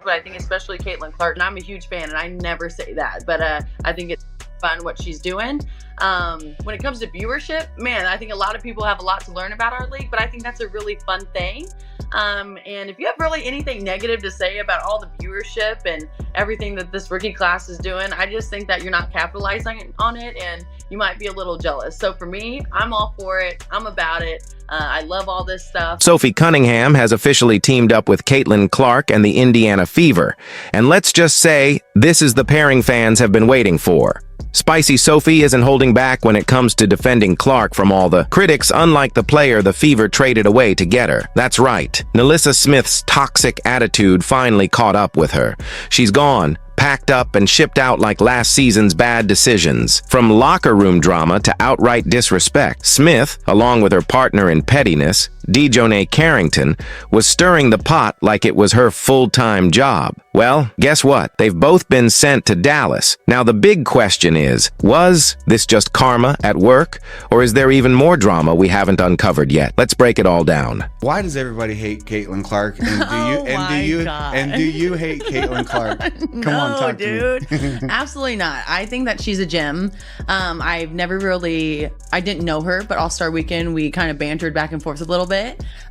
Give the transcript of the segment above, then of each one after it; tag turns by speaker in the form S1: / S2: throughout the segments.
S1: but I think especially Caitlin Clark, and I'm a huge fan, and I never say that, but I think it's fun what she's doing. When it comes to viewership, man, I think a lot of people have a lot to learn about our league, but I think that's a really fun thing. And if you have really anything negative to say about all the viewership and everything that this rookie class is doing, I just think that you're not capitalizing on it, and you might be a little jealous. So for me, I'm all for it. I'm about it. I love all this stuff.
S2: Sophie Cunningham has officially teamed up with Caitlin Clark and the Indiana Fever. And let's just say, this is the pairing fans have been waiting for. Spicy Sophie isn't holding back when it comes to defending Clark from all the critics, unlike the player the Fever traded away to get her. That's right. NaLyssa Smith's toxic attitude finally caught up with her. She's gone, packed up and shipped out like last season's bad decisions. From locker room drama to outright disrespect, Smith, along with her partner in pettiness, Dejonae Carrington, was stirring the pot like it was her full-time job. Well, guess what? They've both been sent to Dallas. Now the big question is, was this just karma at work, or is there even more drama we haven't uncovered yet? Let's break it all down.
S3: Why does everybody hate Caitlin Clark? And do you hate Caitlin Clark? Come on, talk
S1: dude.
S3: to me.
S1: Absolutely not. I think that she's a gem. I didn't know her, but All-Star Weekend, we kind of bantered back and forth a little bit.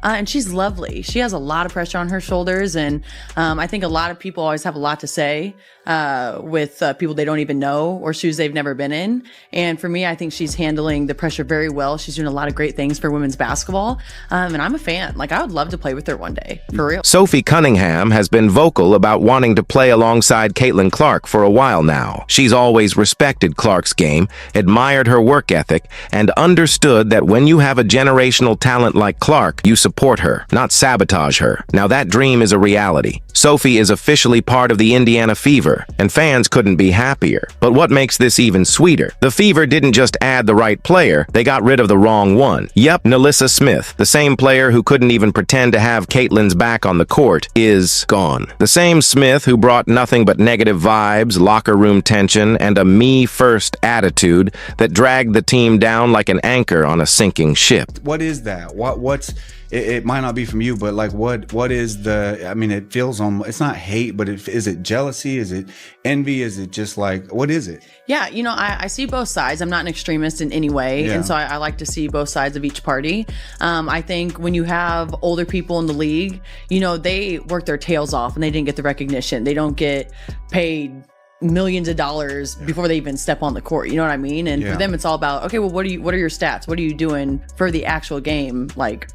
S1: And she's lovely. She has a lot of pressure on her shoulders. And I think a lot of people always have a lot to say with people they don't even know or shoes they've never been in. And for me, I think she's handling the pressure very well. She's doing a lot of great things for women's basketball. And I'm a fan. Like, I would love to play with her one day, for real.
S2: Sophie Cunningham has been vocal about wanting to play alongside Caitlin Clark for a while now. She's always respected Clark's game, admired her work ethic, and understood that when you have a generational talent like Clark, you support her, not sabotage her. Now that dream is a reality. Sophie is officially part of the Indiana Fever, and fans couldn't be happier. But what makes this even sweeter? The Fever didn't just add the right player, they got rid of the wrong one. Yep, NaLyssa Smith, the same player who couldn't even pretend to have Caitlin's back on the court, is gone. The same Smith who brought nothing but negative vibes, locker room tension, and a me-first attitude that dragged the team down like an anchor on a sinking ship.
S3: What is that? What's it might not be from you, but like what is the, I mean, it feels it's not hate, but is it jealousy? Is it envy? Is it just like, what is it?
S1: Yeah, I see both sides. I'm not an extremist in any way.
S3: Yeah.
S1: And so I like to see both sides of each party. I think when you have older people in the league, they work their tails off and they didn't get the recognition. They don't get paid millions of dollars before they even step on the court. You know what I mean? And for them, it's all about, okay, well, what are your stats? What are you doing for the actual game? Like,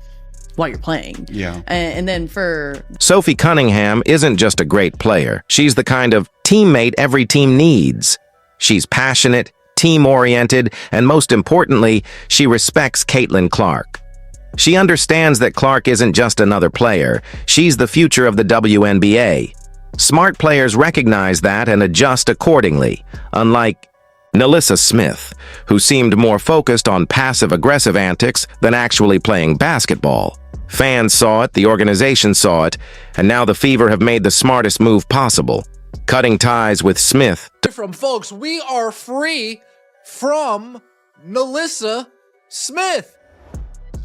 S1: while you're playing.
S3: Yeah.
S1: And then for
S2: Sophie Cunningham isn't just a great player. She's the kind of teammate every team needs. She's passionate, team-oriented, and most importantly, she respects Caitlin Clark. She understands that Clark isn't just another player. She's the future of the WNBA. Smart players recognize that and adjust accordingly, unlike NaLyssa Smith, who seemed more focused on passive-aggressive antics than actually playing basketball. Fans saw it, the organization saw it, and now the Fever have made the smartest move possible, cutting ties with Smith.
S4: From folks, we are free from NaLyssa Smith.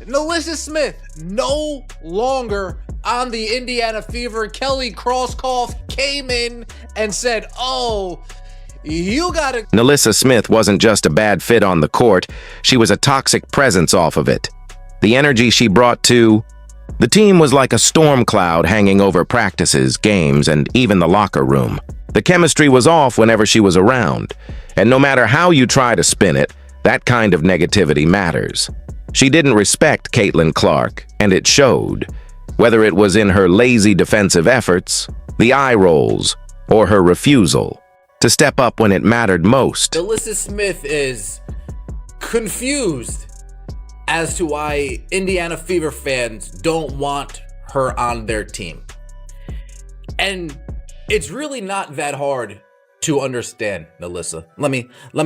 S4: NaLyssa Smith, no longer on the Indiana Fever. Kelly Krauskopf came in and said, oh, you gotta...
S2: NaLyssa Smith wasn't just a bad fit on the court, she was a toxic presence off of it. The energy she brought to the team was like a storm cloud hanging over practices, games, and even the locker room. The chemistry was off whenever she was around, and no matter how you try to spin it, that kind of negativity matters. She didn't respect Caitlin Clark, and it showed, whether it was in her lazy defensive efforts, the eye rolls, or her refusal to step up when it mattered most.
S4: NaLyssa Smith is confused as to why Indiana Fever fans don't want her on their team. And it's really not that hard to understand, NaLyssa. Let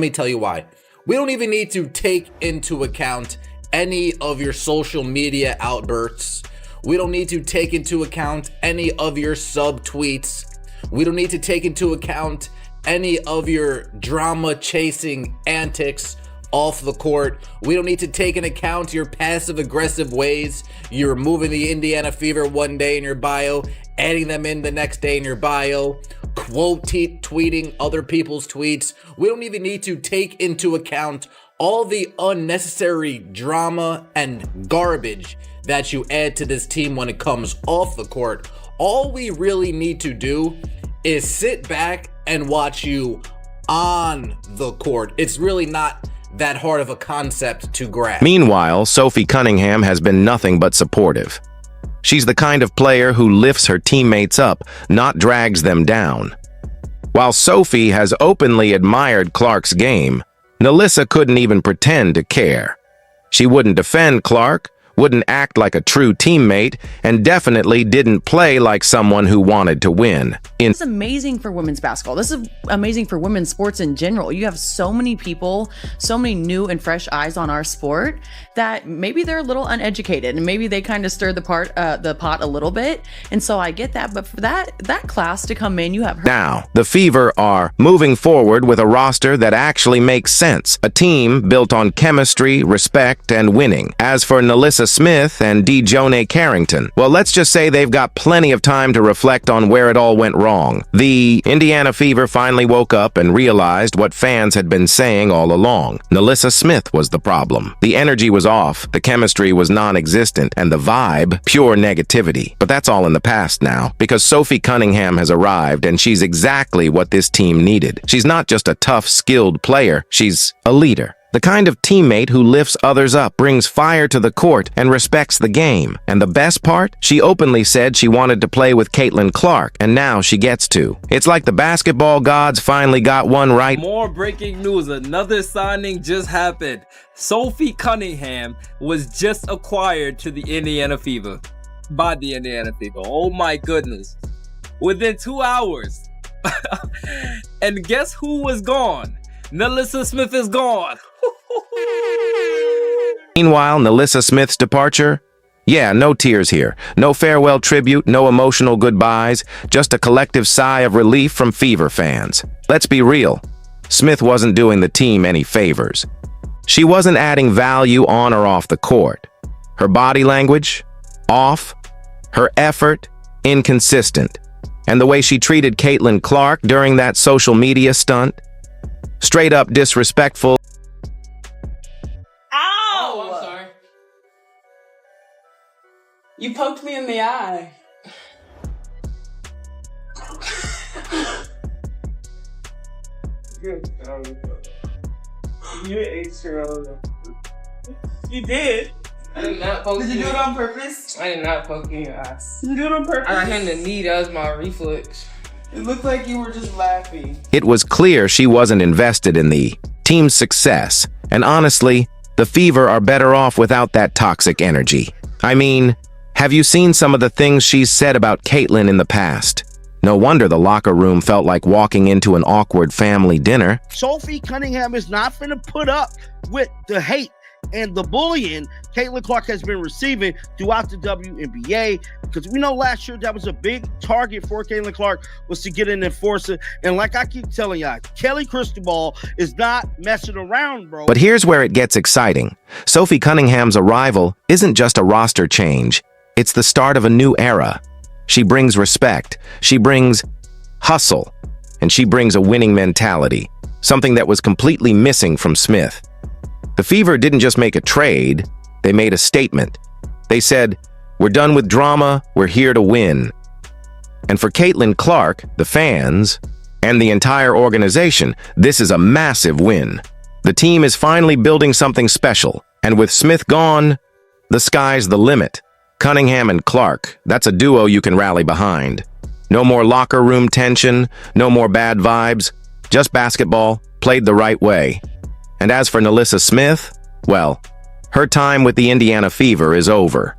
S4: me tell you why. We don't even need to take into account any of your social media outbursts. We don't need to take into account any of your subtweets. We don't need to take into account any of your drama chasing antics. off the court. We don't need to take into account your passive aggressive ways. You're removing the Indiana Fever one day in your bio, adding them in the next day in your bio, tweeting other people's tweets. We don't even need to take into account all the unnecessary drama and garbage that you add to this team when it comes off the court. All we really need to do is sit back and watch you on the court. It's really not that hard of a concept to grasp.
S2: Meanwhile, Sophie Cunningham has been nothing but supportive. She's the kind of player who lifts her teammates up, not drags them down. While Sophie has openly admired Clark's game, Nalissa couldn't even pretend to care. She wouldn't defend Clark, wouldn't act like a true teammate, and definitely didn't play like someone who wanted to win.
S1: This is amazing for women's basketball. This is amazing for women's sports in general. You have so many people, so many new and fresh eyes on our sport that maybe they're a little uneducated and maybe they kind of stir the pot a little bit. And so I get that, but for that class to come in, you have her.
S2: Now, the Fever are moving forward with a roster that actually makes sense. A team built on chemistry, respect, and winning. As for Nalissa Smith and Dejonae Carrington, well, let's just say they've got plenty of time to reflect on where it all went wrong. The Indiana Fever finally woke up and realized what fans had been saying all along. Nalissa Smith was the problem. The energy was off, the chemistry was non-existent, and the vibe, pure negativity. But that's all in the past now, because Sophie Cunningham has arrived and she's exactly what this team needed. She's not just a tough, skilled player, she's a leader. The kind of teammate who lifts others up, brings fire to the court, and respects the game. And the best part? She openly said she wanted to play with Caitlin Clark, and now she gets to. It's like the basketball gods finally got one right.
S5: More breaking news, another signing just happened. Sophie Cunningham was just acquired to the Indiana Fever. By the Indiana Fever. Oh my goodness. Within 2 hours. And guess who was gone? Nalissa Smith is gone.
S2: Meanwhile, Nalissa Smith's departure? Yeah, no tears here. No farewell tribute, no emotional goodbyes, just a collective sigh of relief from Fever fans. Let's be real. Smith wasn't doing the team any favors. She wasn't adding value on or off the court. Her body language? Off. Her effort? Inconsistent. And the way she treated Caitlin Clark during that social media stunt? Straight up disrespectful.
S6: Ow! Oh, I'm sorry. You poked me in the eye. Good. You ate your own. You did.
S7: I did not poke you.
S6: Did you do it on purpose?
S7: I did not poke you in your eyes.
S6: Did you do it on purpose?
S7: I got hit in the knee. That was my reflex.
S6: It looked like you were just laughing.
S2: It was clear she wasn't invested in the team's success, and honestly, the Fever are better off without that toxic energy. I mean, have you seen some of the things she's said about Caitlin in the past? No wonder the locker room felt like walking into an awkward family dinner.
S8: Sophie Cunningham is not finna put up with the hate and the bullying Caitlin Clark has been receiving throughout the WNBA, because we know last year that was a big target for Caitlin Clark, was to get an enforcer. And like I keep telling y'all, Kelly Cristobal is not messing around, bro.
S2: But here's where it gets exciting. Sophie Cunningham's arrival isn't just a roster change. It's the start of a new era. She brings respect, she brings hustle, and she brings a winning mentality, something that was completely missing from Smith. The Fever didn't just make a trade, they made a statement. They said, "We're done with drama, we're here to win." And for Caitlin Clark, the fans, and the entire organization, this is a massive win. The team is finally building something special, and with Smith gone, the sky's the limit. Cunningham and Clark, that's a duo you can rally behind. No more locker room tension, no more bad vibes, just basketball played the right way. And as for Nalissa Smith, well, her time with the Indiana Fever is over.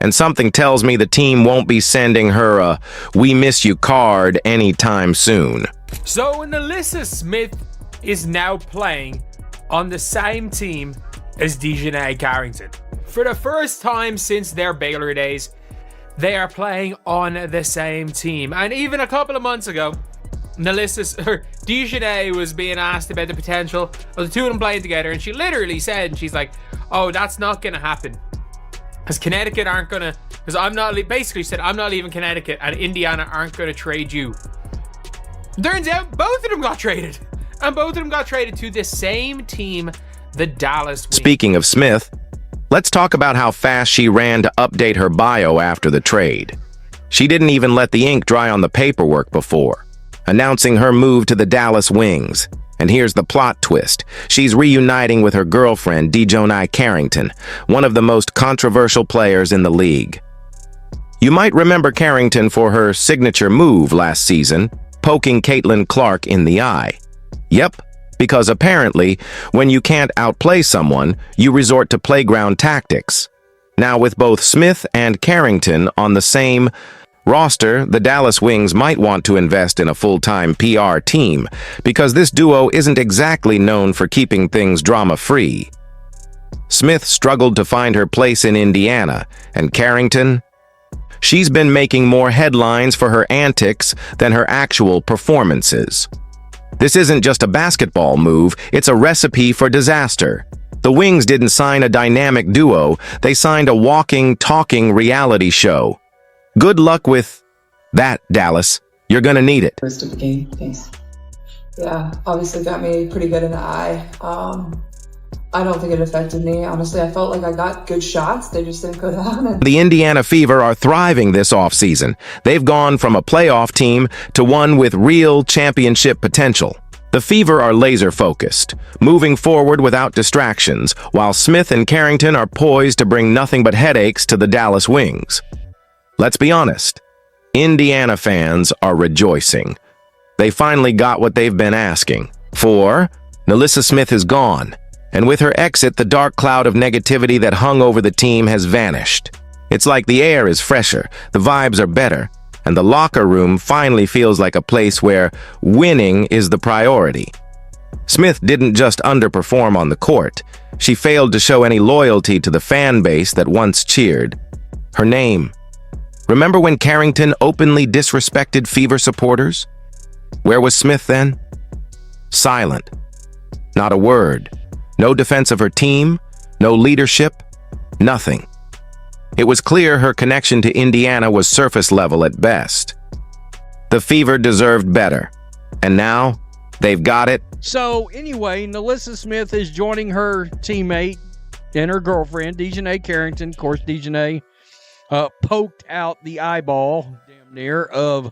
S2: And something tells me the team won't be sending her a "we miss you" card anytime soon.
S9: So Nalissa Smith is now playing on the same team as Dejonae Carrington. For the first time since their Baylor days, they are playing on the same team. And even a couple of months ago, Dejanay was being asked about the potential of the two of them playing together, and she literally said, and she's like, "Oh, that's not gonna happen, because Connecticut aren't gonna, because I'm not," basically said, "I'm not leaving Connecticut, and Indiana aren't gonna trade you." Turns out both of them got traded, and both of them got traded to the same team, the Dallas Wings.
S2: Speaking of Smith, let's talk about how fast she ran to update her bio after the trade. She didn't even let the ink dry on the paperwork before announcing her move to the Dallas Wings. And here's the plot twist. She's reuniting with her girlfriend, Dejanay Carrington, one of the most controversial players in the league. You might remember Carrington for her signature move last season, poking Caitlin Clark in the eye. Yep, because apparently, when you can't outplay someone, you resort to playground tactics. Now, with both Smith and Carrington on the same roster, the Dallas Wings might want to invest in a full-time PR team, because this duo isn't exactly known for keeping things drama-free. Smith struggled to find her place in Indiana, and Carrington, she's been making more headlines for her antics than her actual performances. This isn't just a basketball move, it's a recipe for disaster. The Wings didn't sign a dynamic duo, they signed a walking, talking reality show. Good luck with that, Dallas. You're gonna need it.
S10: First of the game, thanks. Yeah, obviously got me pretty good in the eye. I don't think it affected me. Honestly, I felt like I got good shots. They just didn't go down.
S2: The Indiana Fever are thriving this offseason. They've gone from a playoff team to one with real championship potential. The Fever are laser-focused, moving forward without distractions, while Smith and Carrington are poised to bring nothing but headaches to the Dallas Wings. Let's be honest, Indiana fans are rejoicing. They finally got what they've been asking for. NaLyssa Smith is gone, and with her exit, the dark cloud of negativity that hung over the team has vanished. It's like the air is fresher, the vibes are better, and the locker room finally feels like a place where winning is the priority. Smith didn't just underperform on the court, she failed to show any loyalty to the fan base that once cheered. Her name. Remember when Carrington openly disrespected Fever supporters? Where was Smith then? Silent. Not a word. No defense of her team, no leadership, nothing. It was clear her connection to Indiana was surface level at best. The Fever deserved better, and now they've got it.
S11: So anyway, NaLyssa Smith is joining her teammate and her girlfriend, Dejanay Carrington. Of course, Dejanay poked out the eyeball, damn near, of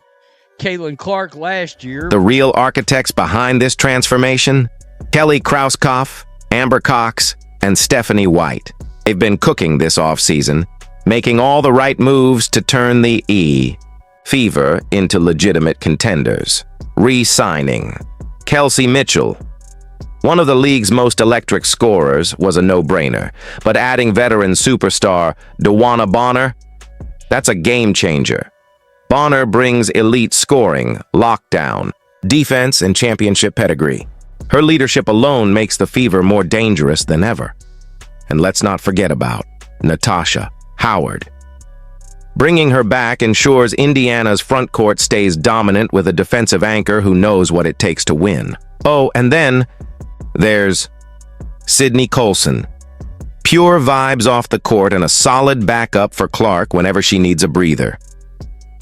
S11: Caitlin Clark last year.
S2: The real architects behind this transformation? Kelly Krauskopf, Amber Cox, and Stephanie White. They've been cooking this offseason, making all the right moves to turn the Fever into legitimate contenders. Re-signing Kelsey Mitchell. One of the league's most electric scorers was a no-brainer, but adding veteran superstar DeWanna Bonner, that's a game changer. Bonner brings elite scoring, lockdown, defense, and championship pedigree. Her leadership alone makes the Fever more dangerous than ever. And let's not forget about Natasha Howard. Bringing her back ensures Indiana's front court stays dominant with a defensive anchor who knows what it takes to win. Oh, and then there's Sydney Colson. Pure vibes off the court and a solid backup for Clark whenever she needs a breather.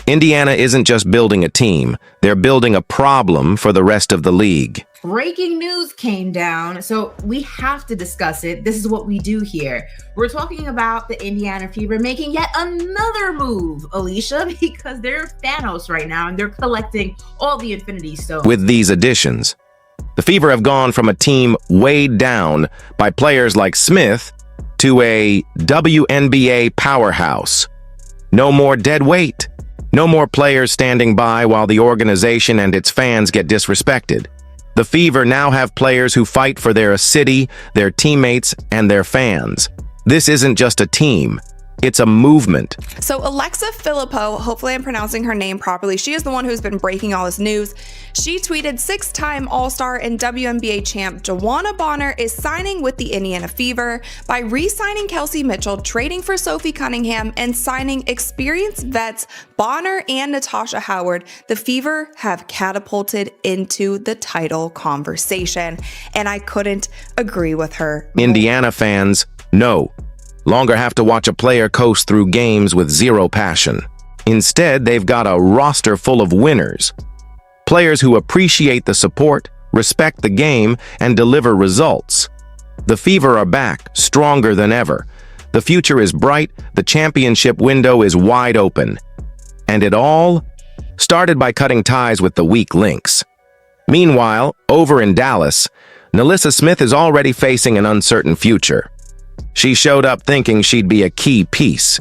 S2: Indiana isn't just building a team, they're building a problem for the rest of the league.
S12: Breaking news came down, so we have to discuss it. This is what we do here. We're talking about the Indiana Fever making yet another move, Alicia, because they're Thanos right now and they're collecting all the Infinity Stones.
S2: With these additions, the Fever have gone from a team weighed down by players like Smith to a WNBA powerhouse. No more dead weight. No more players standing by while the organization and its fans get disrespected. The Fever now have players who fight for their city, their teammates, and their fans. This isn't just a team. It's a movement.
S13: So Alexa Filippo, hopefully I'm pronouncing her name properly, she is the one who's been breaking all this news. She tweeted 6-time All-Star and WNBA champ DeWanna Bonner is signing with the Indiana Fever by re-signing Kelsey Mitchell, trading for Sophie Cunningham, and signing experienced vets Bonner and Natasha Howard. The Fever have catapulted into the title conversation, and I couldn't agree with her more.
S2: Indiana fans no longer have to watch a player coast through games with zero passion. Instead, they've got a roster full of winners. Players who appreciate the support, respect the game, and deliver results. The Fever are back, stronger than ever. The future is bright, the championship window is wide open. And it all started by cutting ties with the weak links. Meanwhile, over in Dallas, NaLyssa Smith is already facing an uncertain future. She showed up thinking she'd be a key piece,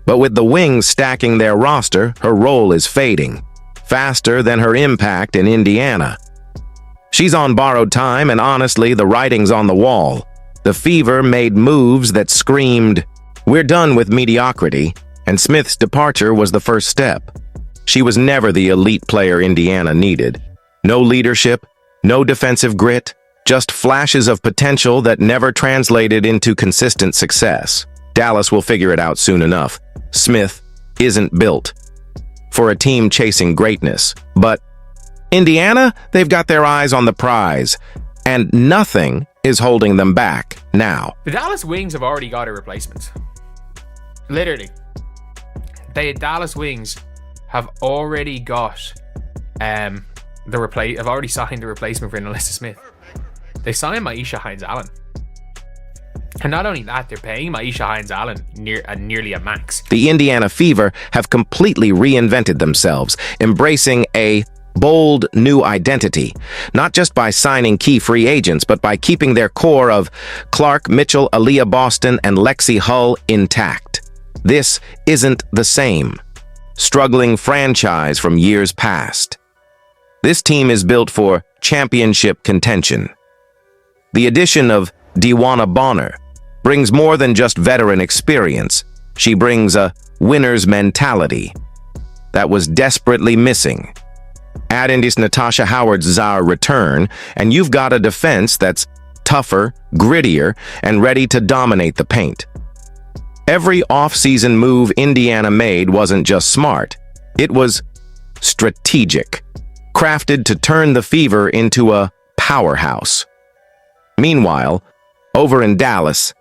S2: but with the Wings stacking their roster, her role is fading, faster than her impact in Indiana. She's on borrowed time, and honestly, the writing's on the wall. The Fever made moves that screamed, "We're done with mediocrity," and Smith's departure was the first step. She was never the elite player Indiana needed. No leadership, no defensive grit, just flashes of potential that never translated into consistent success. Dallas will figure it out soon enough. Smith isn't built for a team chasing greatness. But Indiana, they've got their eyes on the prize, and nothing is holding them back now.
S9: The Dallas Wings have already got a replacement. Literally. The Dallas Wings have already got have already signed the replacement for NaLyssa Smith. They signed Maisha Hines-Allen. And not only that, they're paying Maisha Hines-Allen nearly a max.
S2: The Indiana Fever have completely reinvented themselves, embracing a bold new identity, not just by signing key free agents, but by keeping their core of Clark, Mitchell, Aaliyah Boston, and Lexi Hull intact. This isn't the same struggling franchise from years past. This team is built for championship contention. The addition of DeWanna Bonner brings more than just veteran experience. She brings a winner's mentality that was desperately missing. Add in this Natasha Howard's return, and you've got a defense that's tougher, grittier, and ready to dominate the paint. Every offseason move Indiana made wasn't just smart. It was strategic, crafted to turn the Fever into a powerhouse. Meanwhile, over in Dallas,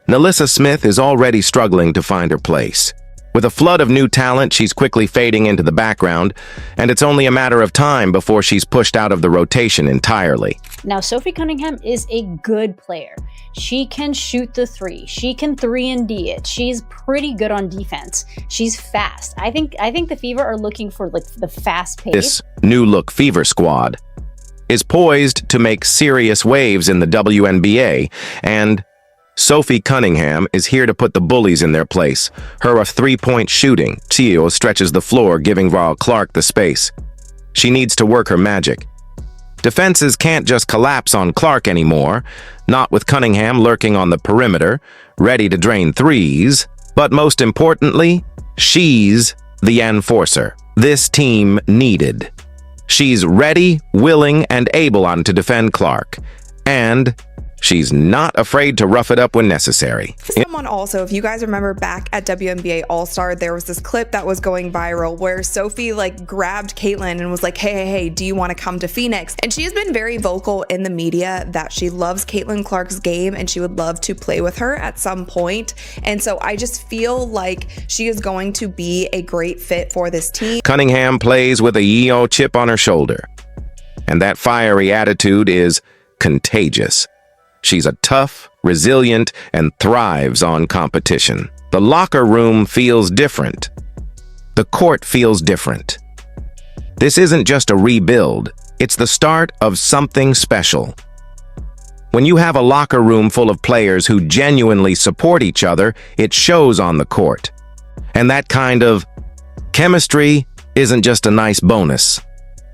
S2: NaLyssa Smith is already struggling to find her place. With a flood of new talent, she's quickly fading into the background, and it's only a matter of time before she's pushed out of the rotation entirely.
S14: Now, Sophie Cunningham is a good player. She can shoot the three. She can 3-and-D it. She's pretty good on defense. She's fast. I think the Fever are looking for like the fast pace.
S2: This new-look Fever squad is poised to make serious waves in the WNBA, and Sophie Cunningham is here to put the Bullies in their place. Her three-point shooting, Tio stretches the floor, giving Val Clark the space. She needs to work her magic. Defenses can't just collapse on Clark anymore, not with Cunningham lurking on the perimeter, ready to drain threes. But most importantly, she's the enforcer this team needed. She's ready, willing, and able to defend Clark. And she's not afraid to rough it up when necessary.
S13: Someone also, if you guys remember back at WNBA All-Star, there was this clip that was going viral where Sophie grabbed Caitlin and was like, hey, do you want to come to Phoenix? And she has been very vocal in the media that she loves Caitlin Clark's game and she would love to play with her at some point. And so I just feel like she is going to be a great fit for this team.
S2: Cunningham plays with a Yeo chip on her shoulder, and that fiery attitude is contagious. She's a tough, resilient, and thrives on competition. The locker room feels different. The court feels different. This isn't just a rebuild, it's the start of something special. When you have a locker room full of players who genuinely support each other, it shows on the court. And that kind of chemistry isn't just a nice bonus.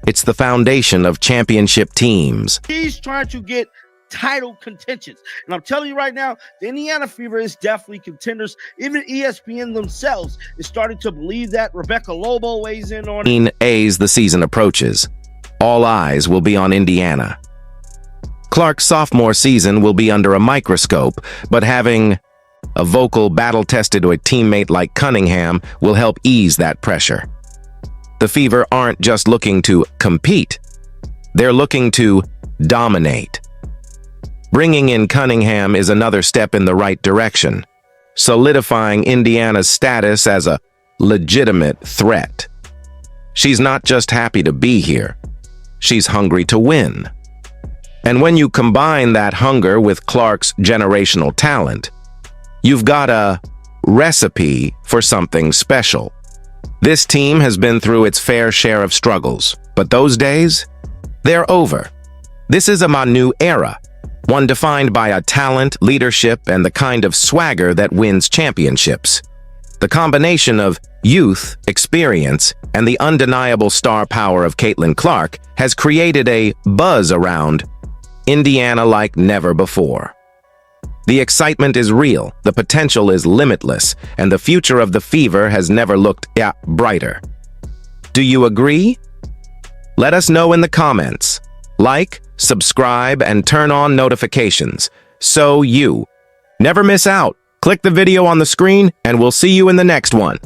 S2: It's the foundation of championship teams.
S8: She's trying to get title contentions. And I'm telling you right now, the Indiana Fever is definitely contenders. Even ESPN themselves is starting to believe that. Rebecca Lobo weighs in on it.
S2: As the season approaches, all eyes will be on Indiana. Clark's sophomore season will be under a microscope, but having a vocal, battle-tested teammate like Cunningham will help ease that pressure. The Fever aren't just looking to compete. They're looking to dominate. Bringing in Cunningham is another step in the right direction, solidifying Indiana's status as a legitimate threat. She's not just happy to be here. She's hungry to win. And when you combine that hunger with Clark's generational talent, you've got a recipe for something special. This team has been through its fair share of struggles, but those days, they're over. This is a new era, one defined by a talent, leadership, and the kind of swagger that wins championships. The combination of youth, experience, and the undeniable star power of Caitlin Clark has created a buzz around Indiana like never before. The excitement is real, the potential is limitless, and the future of the Fever has never looked brighter. Do you agree? Let us know in the comments. Like, subscribe, and turn on notifications so you never miss out. Click the video on the screen, and we'll see you in the next one.